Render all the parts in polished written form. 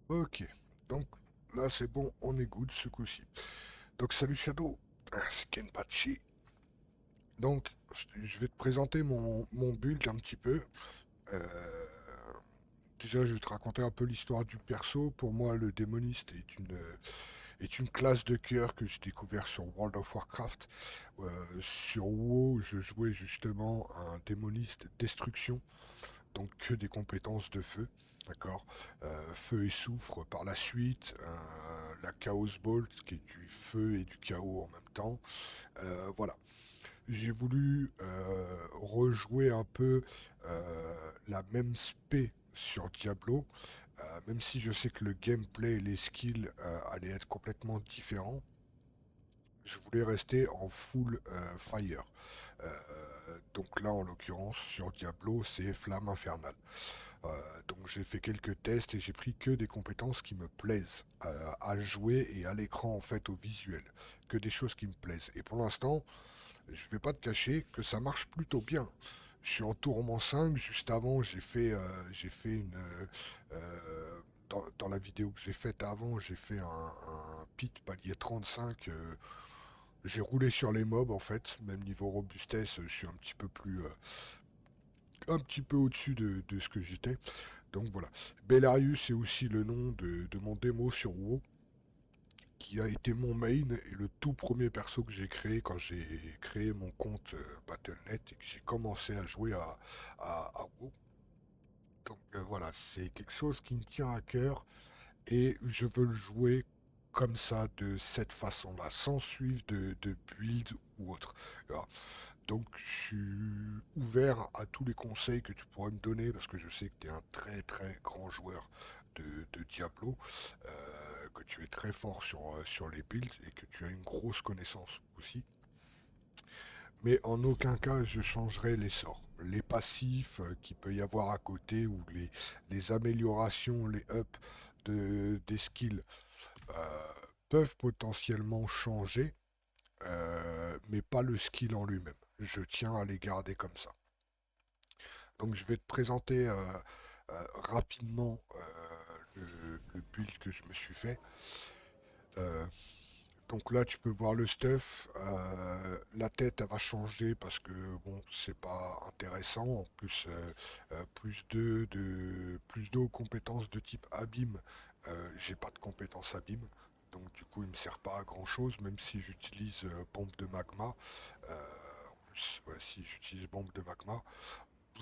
Ok, donc là c'est bon, on est good ce coup-ci. Donc salut Shadow, c'est Kenpachi. Donc je vais te présenter mon build un petit peu. Euh, Déjà je vais te raconter un peu l'histoire du perso. Pour moi le démoniste est une classe de cœur que j'ai découvert sur World of Warcraft. Sur WoW je jouais justement un démoniste destruction. Donc que des compétences de feu, d'accord. Feu et soufre par la suite, la Chaos Bolt qui est du feu et du chaos en même temps. Voilà, j'ai voulu rejouer un peu la même spé sur Diablo, même si je sais que le gameplay et les skills allaient être complètement différents. Je voulais rester en full fire. Donc là, en l'occurrence, sur Diablo, c'est flamme infernale. Donc j'ai fait quelques tests et j'ai pris que des compétences qui me plaisent à jouer et à l'écran en fait au visuel, que des choses qui me plaisent. Et pour l'instant, je vais pas te cacher que ça marche plutôt bien. Je suis en tourment 5, juste avant j'ai fait une dans la vidéo que j'ai faite avant, j'ai fait un pit palier 35. J'ai roulé sur les mobs en fait, même niveau robustesse, je suis un petit peu au-dessus de ce que j'étais. Donc voilà. Belarius est aussi le nom de mon démo sur WoW, qui a été mon main et le tout premier perso que j'ai créé quand j'ai créé mon compte Battle.net et que j'ai commencé à jouer à WoW. Donc voilà, c'est quelque chose qui me tient à cœur et je veux le jouer comme ça, de cette façon-là, sans suivre de build ou autre. Alors, donc je suis ouvert à tous les conseils que tu pourrais me donner parce que je sais que tu es un très très grand joueur de Diablo, que tu es très fort sur les builds et que tu as une grosse connaissance aussi. Mais en aucun cas je changerai les sorts. Les passifs qu'il peut y avoir à côté ou les améliorations, les ups des skills euh, peuvent potentiellement changer, mais pas le skill en lui-même. Je tiens à les garder comme ça. Donc je vais te présenter rapidement le build que je me suis fait. Euh, donc là tu peux voir le stuff. La tête elle va changer parce que bon c'est pas intéressant. En plus plus de compétences de type abîme. J'ai pas de compétences abîme. Donc du coup il me sert pas à grand chose même si j'utilise pompe de magma. En plus, ouais, si j'utilise bombe de magma,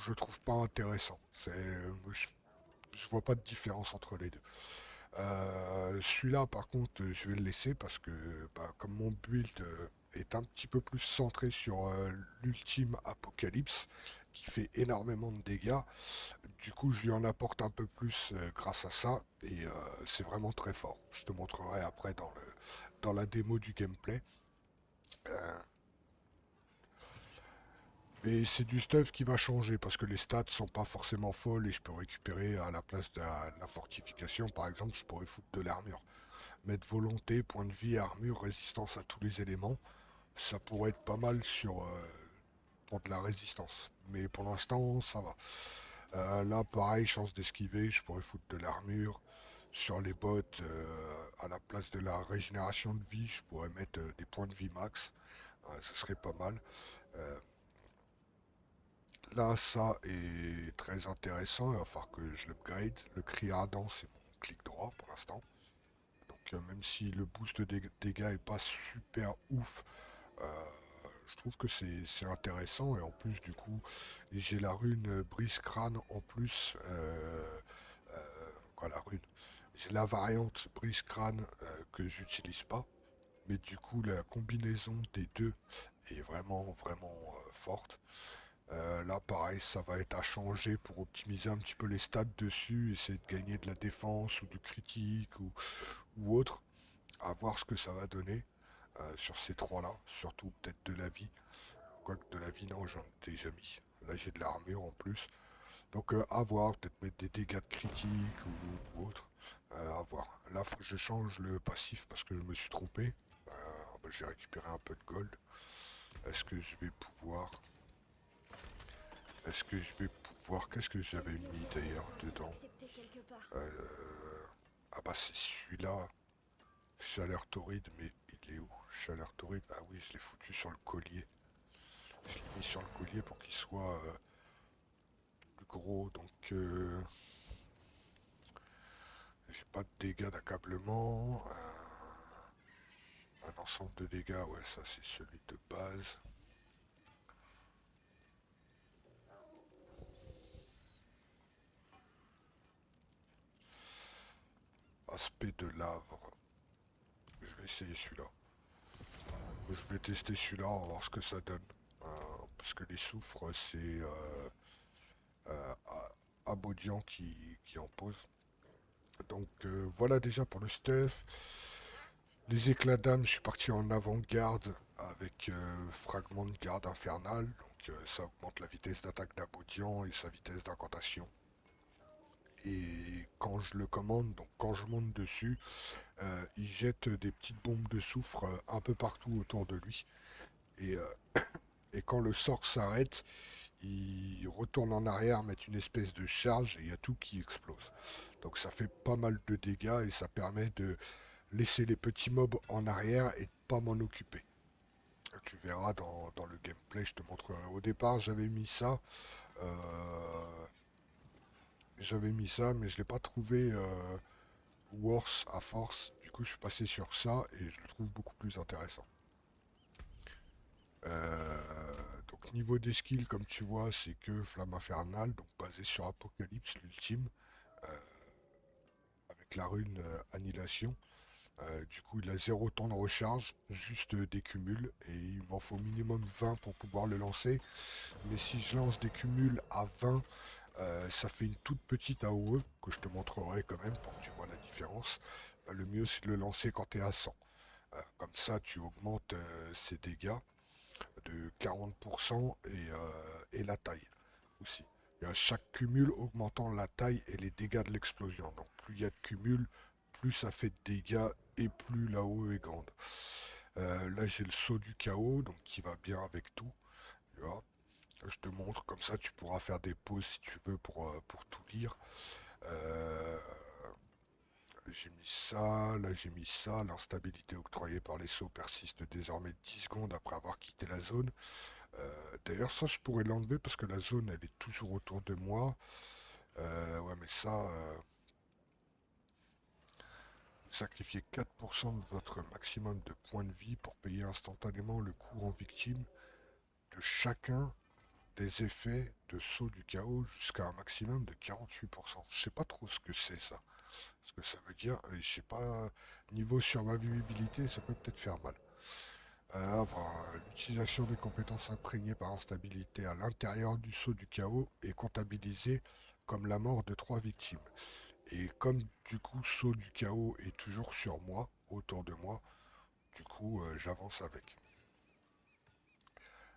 je trouve pas intéressant. Je vois pas de différence entre les deux. Celui-là, par contre, je vais le laisser parce que, bah, comme mon build est un petit peu plus centré sur l'ultime apocalypse, qui fait énormément de dégâts, du coup, je lui en apporte un peu plus grâce à ça, et c'est vraiment très fort. Je te montrerai après dans la démo du gameplay. Euh, Et c'est du stuff qui va changer parce que les stats sont pas forcément folles et je peux récupérer à la place de la fortification, par exemple, je pourrais foutre de l'armure. Mettre volonté, point de vie, armure, résistance à tous les éléments, ça pourrait être pas mal pour de la résistance. Mais pour l'instant, ça va. Là, pareil, chance d'esquiver, je pourrais foutre de l'armure. Sur les bottes, à la place de la régénération de vie, je pourrais mettre des points de vie max. Ce serait pas mal. Euh, Là, ça est très intéressant. Il va falloir que je l'upgrade. Le cri ardent, c'est mon clic droit pour l'instant. Donc, même si le boost de dégâts est pas super ouf, euh, je trouve que c'est intéressant. Et en plus, du coup, j'ai la rune brise crâne en plus. Quoi, la rune? J'ai la variante brise crâne que j'utilise pas. Mais du coup, la combinaison des deux est vraiment forte. Là, pareil, ça va être à changer pour optimiser un petit peu les stats dessus, essayer de gagner de la défense ou du critique ou autre. À voir ce que ça va donner sur ces trois-là, surtout peut-être de la vie. Quoique de la vie, non, j'en ai déjà mis. Là, j'ai de l'armure en plus. Donc, à voir, peut-être mettre des dégâts de critique ou autre. À voir. Là, faut que je change le passif parce que je me suis trompé. Bah, j'ai récupéré un peu de gold. Est-ce que je vais pouvoir Est-ce que je vais pouvoir... Qu'est-ce que j'avais Le mis sang d'ailleurs semble être dedans? accepté quelque part. Ah bah c'est celui-là. Chaleur torride, mais il est où? Chaleur torride. Ah oui, je l'ai foutu sur le collier. Je l'ai mis sur le collier pour qu'il soit plus gros. Donc j'ai pas de dégâts d'accablement. Un ensemble de dégâts, ouais, ça c'est celui de base. Aspect de lave. Je vais essayer celui-là. Je vais tester celui-là, on va voir ce que ça donne. Parce que les soufres, c'est Abodian qui en pose. Donc voilà déjà pour le stuff. Les éclats d'âme, je suis parti en avant-garde avec fragment de garde infernal. Donc ça augmente la vitesse d'attaque d'Abodian et sa vitesse d'incantation. Et quand je le commande, donc quand je monte dessus, il jette des petites bombes de soufre un peu partout autour de lui. Et, euh, et quand le sort s'arrête, il retourne en arrière, met une espèce de charge et il y a tout qui explose. Donc ça fait pas mal de dégâts et ça permet de laisser les petits mobs en arrière et de pas m'en occuper. Tu verras dans le gameplay, je te montrerai. Au départ, j'avais mis ça, mais je l'ai pas trouvé worse à force. Du coup, je suis passé sur ça et je le trouve beaucoup plus intéressant. Donc niveau des skills, comme tu vois, c'est que Flamme Infernale, donc basé sur Apocalypse, l'ultime, avec la rune Annihilation. Du coup, il a zéro temps de recharge, juste des cumuls, et il m'en faut minimum 20 pour pouvoir le lancer. Mais si je lance des cumuls à 20, ça fait une toute petite AOE, que je te montrerai quand même pour que tu vois la différence. Le mieux, c'est de le lancer quand tu es à 100. Comme ça, tu augmentes ses dégâts de 40% et la taille aussi. Il y a chaque cumul augmentant la taille et les dégâts de l'explosion. Donc plus il y a de cumul, plus ça fait de dégâts et plus la haut est grande. Là j'ai le saut du chaos, donc qui va bien avec tout. Tu vois. Je te montre, comme ça tu pourras faire des pauses si tu veux pour tout lire. Euh, j'ai mis ça, là j'ai mis ça. L'instabilité octroyée par les sauts persiste désormais 10 secondes après avoir quitté la zone. D'ailleurs, ça, je pourrais l'enlever parce que la zone, elle est toujours autour de moi. Ouais, mais ça, sacrifiez 4% de votre maximum de points de vie pour payer instantanément le coût en victime de chacun des effets de saut du chaos jusqu'à un maximum de 48%. Je sais pas trop ce que c'est ça. Ce que ça veut dire, et je sais pas, niveau survivabilité, ça peut peut-être faire mal. L'utilisation des compétences imprégnées par instabilité à l'intérieur du sceau du chaos est comptabilisée comme la mort de 3 victimes. Et comme du coup sceau du chaos est toujours sur moi, autour de moi, du coup j'avance avec.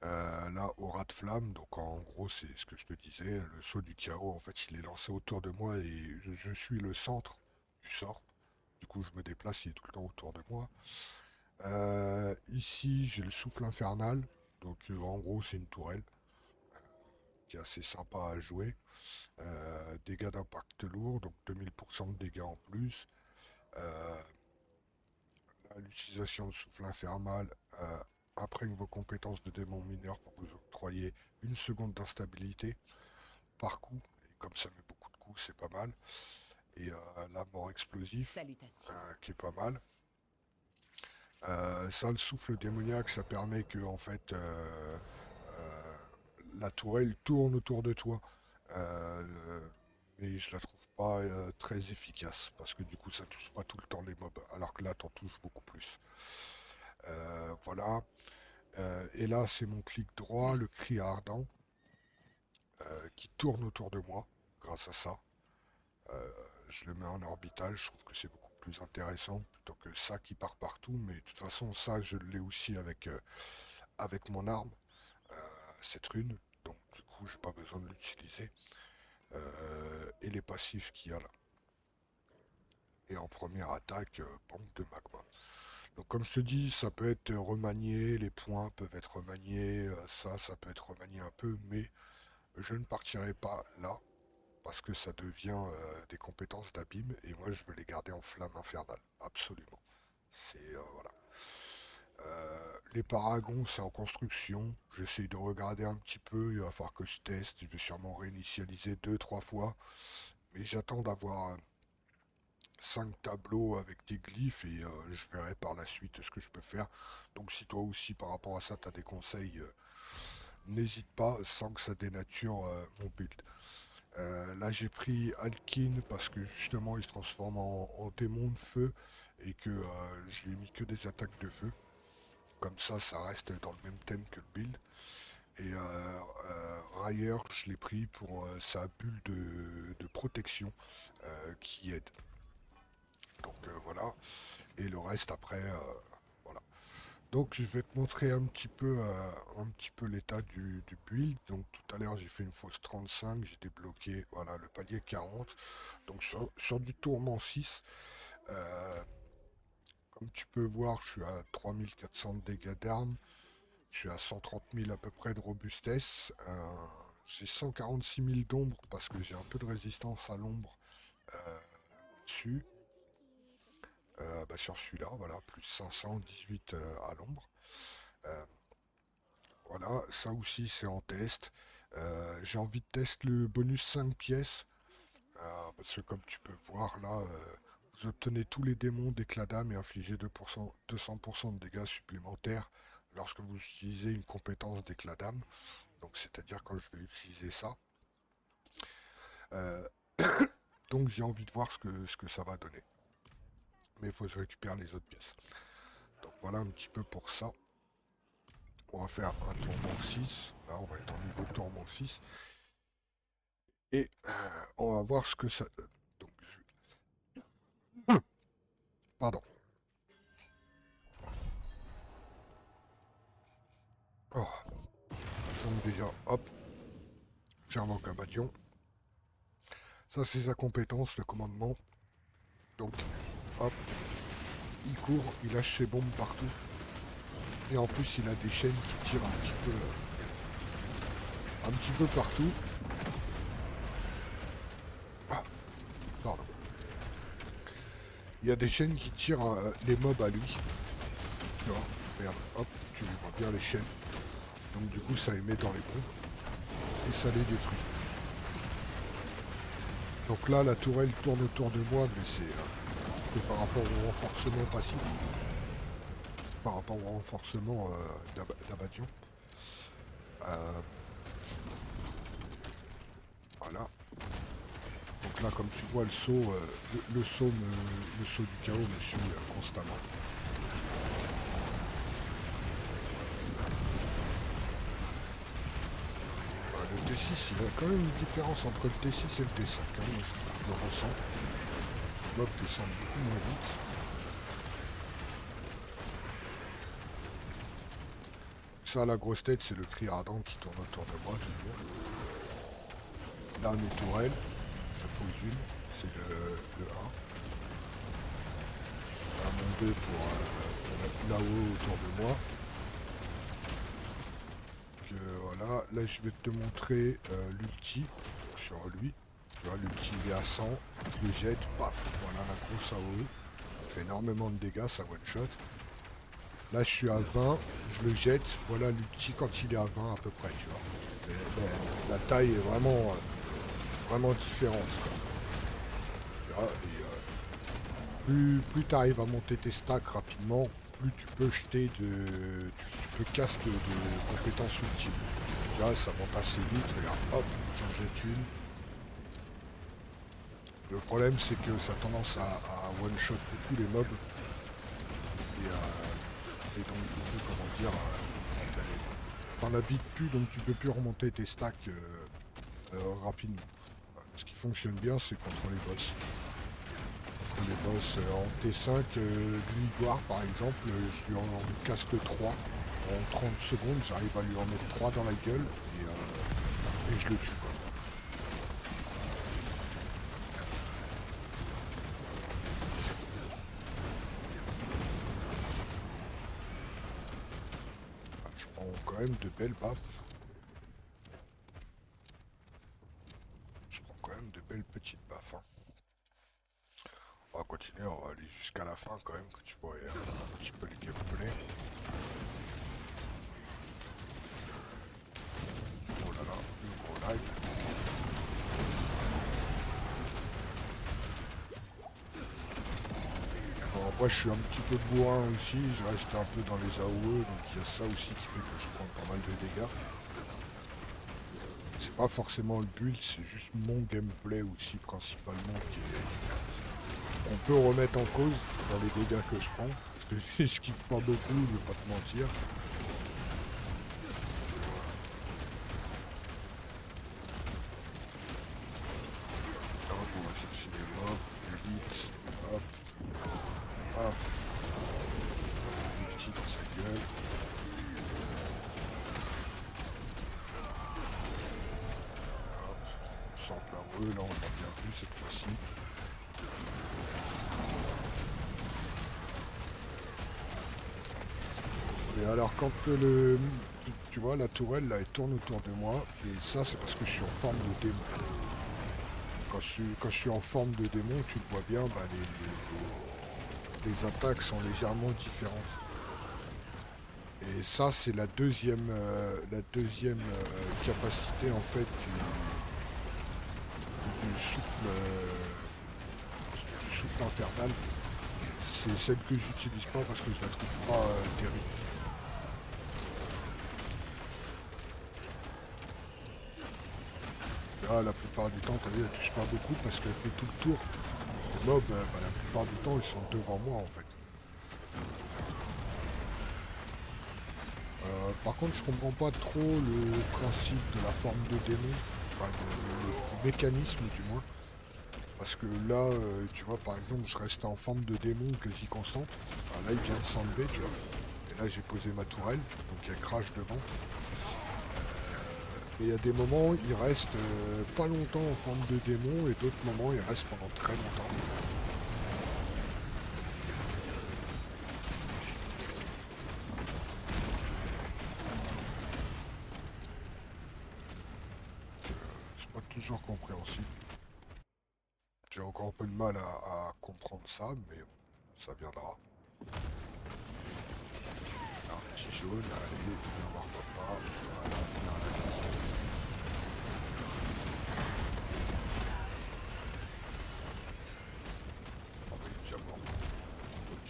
Là, aura de flamme, donc en gros c'est ce que je te disais, le sceau du chaos en fait il est lancé autour de moi et je suis le centre du sort. Du coup je me déplace, il est tout le temps autour de moi. Ici, j'ai le souffle infernal. Donc, en gros, c'est une tourelle qui est assez sympa à jouer. Dégâts d'impact lourd, donc 2000% de dégâts en plus. Euh, L'utilisation de souffle infernal imprègne vos compétences de démon mineur pour vous octroyer une seconde d'instabilité par coup. Et comme ça met beaucoup de coups, c'est pas mal. Et la mort explosif, qui est pas mal. Ça, le souffle démoniaque, ça permet que en fait euh, la tourelle tourne autour de toi. Euh, mais je la trouve pas très efficace parce que du coup ça touche pas tout le temps les mobs, alors que là t'en touches beaucoup plus. Voilà. Et là c'est mon clic droit, le cri ardent, qui tourne autour de moi grâce à ça. Euh, je le mets en orbital, je trouve que c'est beaucoup plus intéressant plutôt que ça qui part partout, mais de toute façon ça je l'ai aussi avec mon arme, cette rune, donc du coup j'ai pas besoin de l'utiliser. Et les passifs qu'il y a là. Et en première attaque, pompe de magma. Donc comme je te dis, ça peut être remanié, les points peuvent être remaniés, ça peut être remanié un peu, mais je ne partirai pas là. parce que ça devient des compétences d'abîme et moi je veux les garder en flamme infernale, absolument. C'est voilà. Les paragons, c'est en construction. J'essaye de regarder un petit peu. Il va falloir que je teste. Je vais sûrement réinitialiser deux, trois fois. Mais j'attends d'avoir 5 tableaux avec des glyphes et je verrai par la suite ce que je peux faire. Donc si toi aussi par rapport à ça tu as des conseils, n'hésite pas sans que ça dénature mon build. Là j'ai pris Alkin parce que justement il se transforme en démon de feu et que je lui ai mis que des attaques de feu. Comme ça reste dans le même thème que le build. Et Ryer, je l'ai pris pour sa bulle de protection qui aide. Donc voilà. Et le reste après, voilà. Donc je vais te montrer un petit peu l'état du build. Donc tout à l'heure j'ai fait une fausse 35, j'étais bloqué, voilà, le palier 40. Donc sur du tourment 6, euh, comme tu peux voir, je suis à 3400 de dégâts d'armes. Je suis à 130 000 à peu près de robustesse. J'ai 146 000 d'ombre parce que j'ai un peu de résistance à l'ombre dessus. Bah sur celui-là, voilà, plus 518 à l'ombre. Euh, voilà, ça aussi c'est en test. J'ai envie de tester le bonus 5 pièces. Parce que comme tu peux voir là, vous obtenez tous les démons d'éclat d'âme et infligez 200% de dégâts supplémentaires lorsque vous utilisez une compétence d'éclat d'âme. Donc c'est-à-dire quand je vais utiliser ça. Euh, donc j'ai envie de voir ce que ça va donner. Mais il faut que je récupère les autres pièces. Donc voilà un petit peu pour ça. On va faire un tourment 6. Là on va être en niveau tourment 6. Et on va voir ce que ça donne. Donc pardon. Oh. Donc déjà, hop, j'invoque un badion. Ça c'est sa compétence, le commandement. Donc, hop, il court, il lâche ses bombes partout. Et en plus il a des chaînes qui tirent un petit peu partout. Ah, pardon. Il y a des chaînes qui tirent les mobs à lui. Tu vois, regarde, hop, tu vois bien les chaînes. Donc du coup ça émet dans les bombes. Et ça les détruit. Donc là la tourelle tourne autour de moi, mais c'est par rapport au renforcement passif. Par rapport au renforcement d'Abadion. Euh, voilà. Donc là, comme tu vois, le saut, le saut du chaos me suit constamment. Le T6, il y a quand même une différence entre le T6 et le T5. Hein. Je le ressens. Les mobs descendent beaucoup moins vite. Ça, la grosse tête, c'est le cri ardent qui tourne autour de moi toujours. Là, mes tourelles, je pose une, c'est le 1. Là, mon 2 pour mettre là-haut autour de moi. Voilà, là je vais te montrer l'ulti sur lui. Tu vois, l'ulti il est à 100, je le jette, paf, voilà la grosse AOE. Il fait énormément de dégâts, ça one shot. Là je suis à 20, je le jette, voilà l'ulti quand il est à 20 à peu près, tu vois. La taille est vraiment différente. Quoi. Plus tu arrives à monter tes stacks rapidement, plus tu peux jeter tu peux caster de compétences ultimes. Tu vois, ça monte assez vite, regarde, hop, j'en jette une. Le problème c'est que ça a tendance à one-shot beaucoup les mobs. Et donc du coup, comment dire, t'en as vite plus, donc tu peux plus remonter tes stacks rapidement. Ce qui fonctionne bien, c'est contre les boss. Contre les boss en T5, Grimoire par exemple, je lui en caste 3. En 30 secondes, j'arrive à lui en mettre 3 dans la gueule et je le tue. Quoi. Ah, je prends quand même de belles baffes. belle petite baffe, hein. On va continuer, on va aller jusqu'à la fin quand même, que tu vois un petit peu le gameplay. Oh là là, le gros lag. Bon, après je suis un petit peu bourrin aussi, je reste un peu dans les AOE, donc il y a ça aussi qui fait que je prends pas mal de dégâts. C'est pas forcément le build, c'est juste mon gameplay aussi principalement qu'on peut remettre en cause dans les dégâts que je prends. Parce que je kiffe pas beaucoup, je vais pas te mentir. Donc on va chercher les mobs, l'élite, hop, paf, ulti dans sa gueule. Hop, on sort de la rue, là on l'a bien vu cette fois-ci. Et alors quand tu vois la tourelle là elle tourne autour de moi, et ça c'est parce que je suis en forme de démon. Quand je suis en forme de démon, tu le vois bien, bah, les attaques sont légèrement différentes. Et ça c'est la deuxième capacité en fait du souffle, du souffle infernal. C'est celle que j'utilise pas parce que je la trouve pas terrible. Là, la plupart du temps, t'as vu, elle touche pas beaucoup parce qu'elle fait tout le tour. Les mobs, bah, la plupart du temps, ils sont devant moi en fait. Par contre, je comprends pas trop le principe de la forme de démon, enfin, du mécanisme du moins. Parce que là, tu vois, par exemple, je reste en forme de démon quasi constante. Ah, là, il vient de s'enlever, tu vois. Et là, j'ai posé ma tourelle, donc il crache devant. Mais il y a des moments, il reste pas longtemps en forme de démon, et d'autres moments, il reste pendant très longtemps. C'est pas toujours compréhensible. J'ai encore un peu de mal à comprendre ça, mais bon, ça viendra. Un petit jaune, allez, viens voir papa. Voilà, viens à la maison. Ah oui, déjà mort. Ok.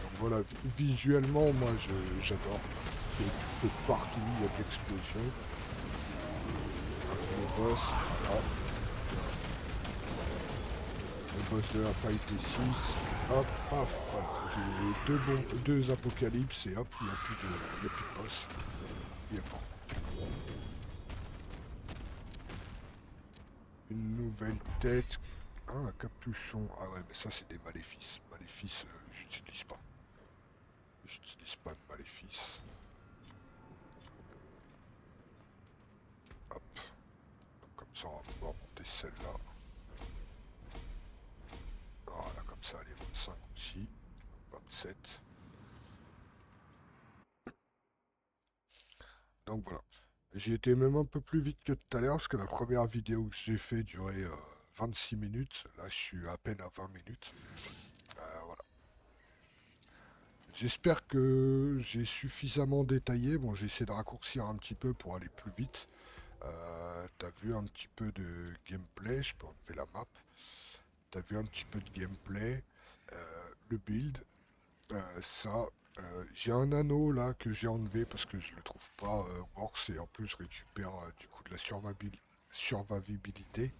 Donc voilà, visuellement, moi j'adore. Il y a du feu partout, il y a de l'explosion. Le boss, voilà. Le boss de la fight est 6. Hop, paf, voilà. J'ai deux apocalypses et hop, il n'y a plus de boss. Il est mort. Une nouvelle tête. Ah, un capuchon. Ah ouais, mais ça, c'est des maléfices. Maléfices, j'utilise pas. J'utilise pas de maléfices. Hop. Donc, comme ça, on va pouvoir monter celle-là. Voilà, comme ça, elle est 25 aussi. 27. Donc voilà. J'ai été même un peu plus vite que tout à l'heure, parce que la première vidéo que j'ai fait durait 26 minutes. Là, je suis à peine à 20 minutes. Voilà. J'espère que j'ai suffisamment détaillé. Bon, j'ai essayé de raccourcir un petit peu pour aller plus vite. T'as vu un petit peu de gameplay, je peux enlever la map. T'as vu un petit peu de gameplay, le build, ça. J'ai un anneau là que j'ai enlevé parce que je le trouve pas works, et en plus je récupère du coup de la survivabilité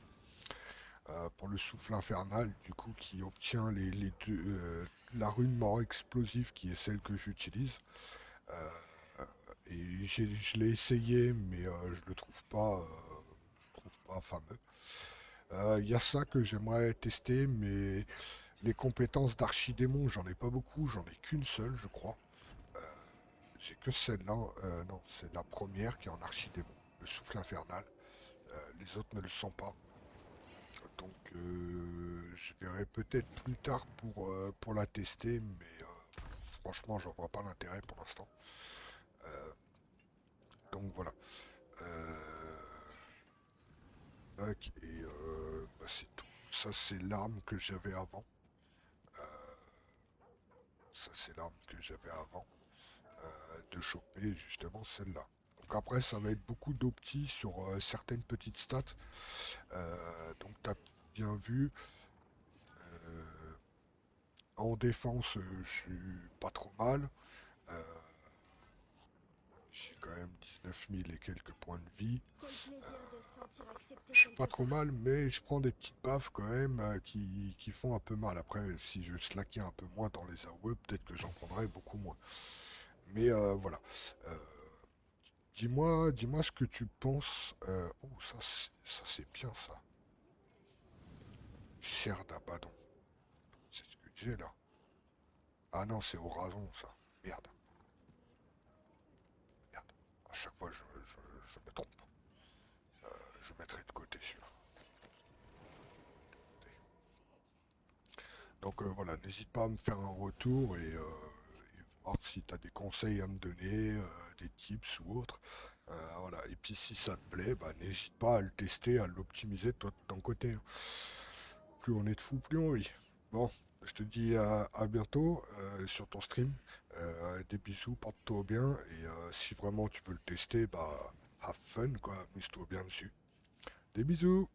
pour le souffle infernal du coup qui obtient les deux, la rune mort explosive qui est celle que j'utilise. Euh, et je l'ai essayé mais je le trouve pas fameux. Il y a ça que j'aimerais tester, mais les compétences d'archidémon, j'en ai pas beaucoup, j'en ai qu'une seule, je crois. J'ai que celle-là, non, c'est la première qui est en archidémon, le souffle infernal. Les autres ne le sont pas. Donc je verrai peut-être plus tard pour la tester, mais franchement, j'en vois pas l'intérêt pour l'instant. Donc Donc voilà. Tac, et bah, c'est tout. Ça, c'est l'arme que j'avais avant. Ça, c'est l'arme que j'avais avant de choper justement celle-là. Donc après, ça va être beaucoup d'opti sur certaines petites stats. Donc t'as bien vu, en défense, je suis pas trop mal. Euh, j'ai quand même 19 000 et quelques points de vie. Quel plaisir de se sentir accepté Je suis pas quelque trop part. mal, mais je prends des petites baffes quand même qui font un peu mal. Après, si je slackais un peu moins dans les AOE, peut-être que j'en prendrais beaucoup moins. Mais voilà. Euh, dis-moi ce que tu penses. Oh, ça c'est bien ça. Chair d'Abaddon. C'est ce que j'ai là. Ah non, c'est au rason ça. Merde, merde. À chaque fois, je me trompe. Je mettrai de côté celui-là. Donc voilà, n'hésite pas à me faire un retour et voir si tu as des conseils à me donner, des tips ou autres. Voilà. Et puis si ça te plaît, bah, n'hésite pas à le tester, à l'optimiser toi de ton côté, hein. Plus on est de fous, plus on rit. Bon, je te dis à bientôt sur ton stream. Des bisous, porte-toi bien. Et si vraiment tu veux le tester, bah have fun, quoi. Amuse-toi bien dessus. Des bisous.